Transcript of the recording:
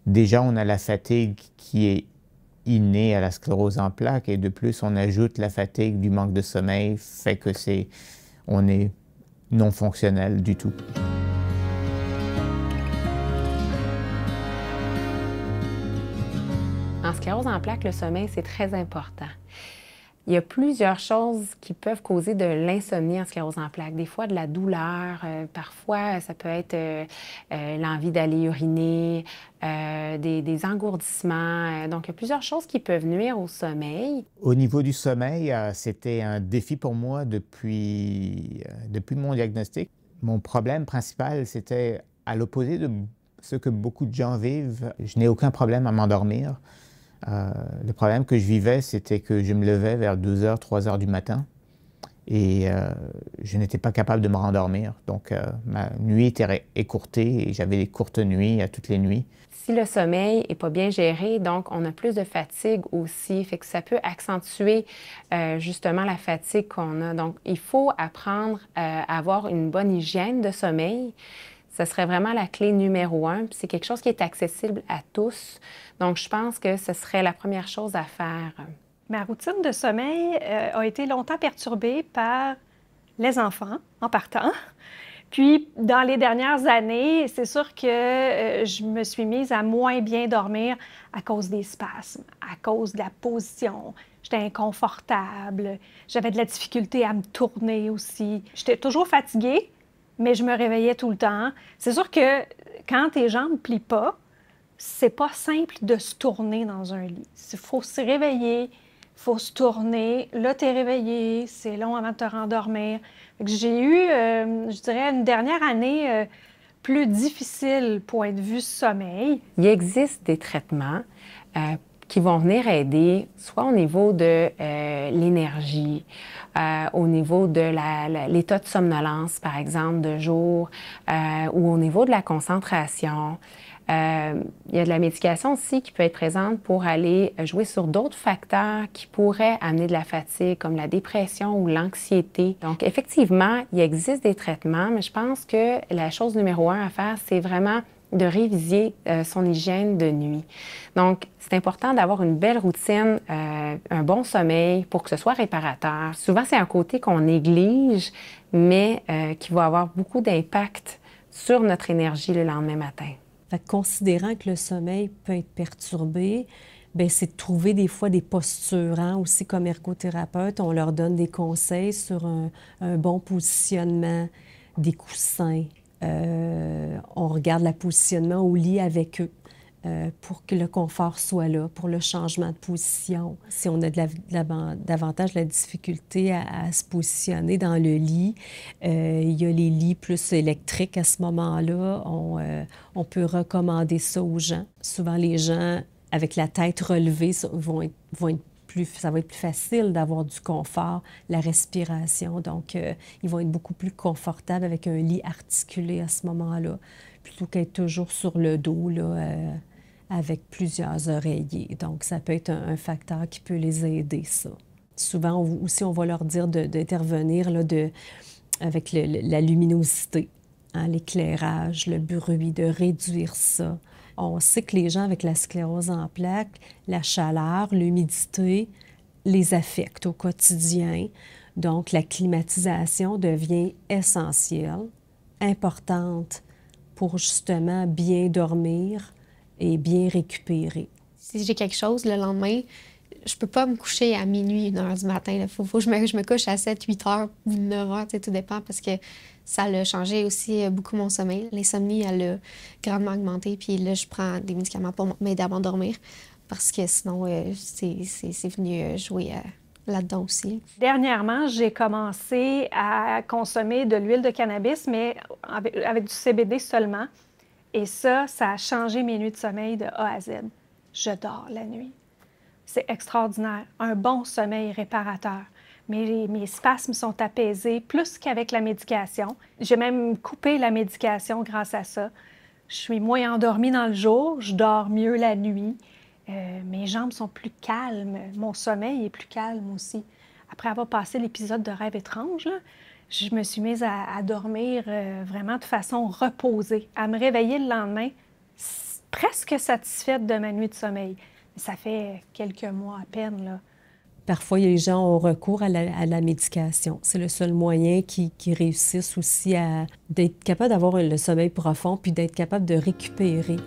Déjà, on a la fatigue qui est innée à la sclérose en plaques et de plus, on ajoute la fatigue du manque de sommeil, fait que on est non fonctionnel du tout. En sclérose en plaques, le sommeil, c'est très important. Il y a plusieurs choses qui peuvent causer de l'insomnie en sclérose en plaques. Des fois, de la douleur, parfois, ça peut être l'envie d'aller uriner, des engourdissements. Donc, il y a plusieurs choses qui peuvent nuire au sommeil. Au niveau du sommeil, c'était un défi pour moi depuis mon diagnostic. Mon problème principal, c'était à l'opposé de ce que beaucoup de gens vivent. Je n'ai aucun problème à m'endormir. Le problème que je vivais, c'était que je me levais vers 2h, 3h du matin et je n'étais pas capable de me rendormir. Donc, ma nuit était écourtée et j'avais des courtes nuits à toutes les nuits. Si le sommeil n'est pas bien géré, donc on a plus de fatigue aussi, fait que ça peut accentuer justement la fatigue qu'on a. Donc, il faut apprendre à avoir une bonne hygiène de sommeil. Ce serait vraiment la clé numéro 1. C'est quelque chose qui est accessible à tous. Donc, je pense que ce serait la première chose à faire. Ma routine de sommeil a été longtemps perturbée par les enfants, en partant. Puis, dans les dernières années, c'est sûr que je me suis mise à moins bien dormir à cause des spasmes, à cause de la position. J'étais inconfortable, j'avais de la difficulté à me tourner aussi. J'étais toujours fatiguée, mais je me réveillais tout le temps. C'est sûr que quand tes jambes ne plient pas, c'est pas simple de se tourner dans un lit. Il faut se réveiller, il faut se tourner. Là, tu es réveillé, c'est long avant de te rendormir. J'ai eu, je dirais, une dernière année plus difficile point de vue sommeil. Il existe des traitements qui vont venir aider, soit au niveau de l'énergie, au niveau de l'état de somnolence, par exemple, de jour, ou au niveau de la concentration. Il y a de la médication aussi qui peut être présente pour aller jouer sur d'autres facteurs qui pourraient amener de la fatigue, comme la dépression ou l'anxiété. Donc, effectivement, il existe des traitements, mais je pense que la chose numéro 1 à faire, c'est vraiment de réviser son hygiène de nuit. Donc, c'est important d'avoir une belle routine, un bon sommeil pour que ce soit réparateur. Souvent, c'est un côté qu'on néglige, mais qui va avoir beaucoup d'impact sur notre énergie le lendemain matin. Fait que considérant que le sommeil peut être perturbé, bien, c'est de trouver des fois des postures. Hein? Aussi, comme ergothérapeute, on leur donne des conseils sur un bon positionnement, des coussins. On regarde le positionnement au lit avec eux pour que le confort soit là, pour le changement de position. Si on a davantage la difficulté à se positionner dans le lit, il y a les lits plus électriques à ce moment-là. On peut recommander ça aux gens. Souvent, les gens avec la tête relevée vont être ça va être plus facile d'avoir du confort, la respiration. Donc, ils vont être beaucoup plus confortables avec un lit articulé à ce moment-là, plutôt qu'être toujours sur le dos, là, avec plusieurs oreillers. Donc, ça peut être un facteur qui peut les aider, ça. Souvent, aussi, on va leur dire d'intervenir avec la luminosité, hein, l'éclairage, le bruit, de réduire ça. On sait que les gens avec la sclérose en plaques, la chaleur, l'humidité les affectent au quotidien. Donc, la climatisation devient essentielle, importante pour justement bien dormir et bien récupérer. Si j'ai quelque chose le lendemain, je peux pas me coucher à minuit, 1h du matin. Il faut que je me couche à 7, 8 heures, 9 heures, tout dépend parce que ça a changé aussi beaucoup mon sommeil. L'insomnie, elle a grandement augmenté. Puis là, je prends des médicaments pour m'aider à m'endormir parce que sinon, c'est venu jouer là-dedans aussi. Dernièrement, j'ai commencé à consommer de l'huile de cannabis, mais avec du CBD seulement. Et ça a changé mes nuits de sommeil de A à Z. Je dors la nuit. C'est extraordinaire. Un bon sommeil réparateur. Mes spasmes sont apaisés plus qu'avec la médication. J'ai même coupé la médication grâce à ça. Je suis moins endormie dans le jour, je dors mieux la nuit. Mes jambes sont plus calmes. Mon sommeil est plus calme aussi. Après avoir passé l'épisode de rêve étrange, là, je me suis mise à dormir vraiment de façon reposée. À me réveiller le lendemain, presque satisfaite de ma nuit de sommeil. Ça fait quelques mois à peine, là. Parfois, les gens ont recours à la médication. C'est le seul moyen qui réussissent aussi d'être capable d'avoir le sommeil profond puis d'être capable de récupérer.